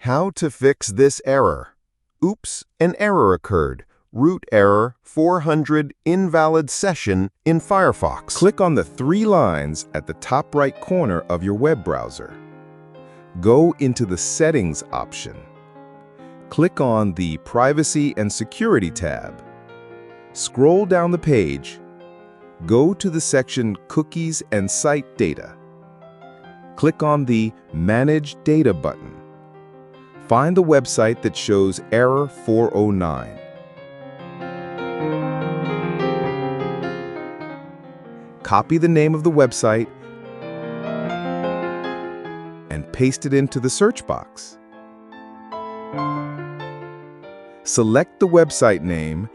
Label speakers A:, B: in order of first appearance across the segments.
A: How to fix this error. Oops, an error occurred. Root error 400 invalid session in Firefox.
B: Click on the three lines at the top right corner of your web browser. Go into the Settings option. Click on the Privacy and Security tab. Scroll down the page. Go to the section Cookies and Site Data. Click on the Manage Data button. Find the website that shows error 409. Copy the name of the website and paste it into the search box. Select the website name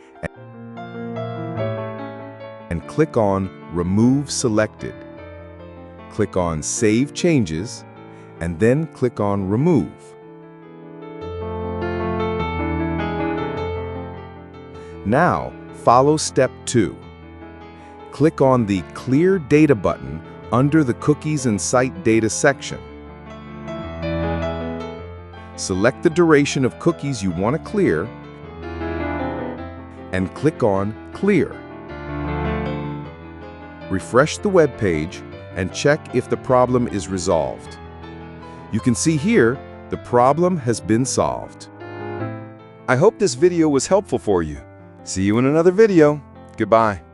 B: and click on Remove Selected. Click on Save Changes and then click on Remove. Now, follow step 2. Click on the Clear Data button under the Cookies and Site Data section. Select the duration of cookies you want to clear and click on Clear. Refresh the web page and check if the problem is resolved. You can see here the problem has been solved.
A: I hope this video was helpful for you. See you in another video. Goodbye.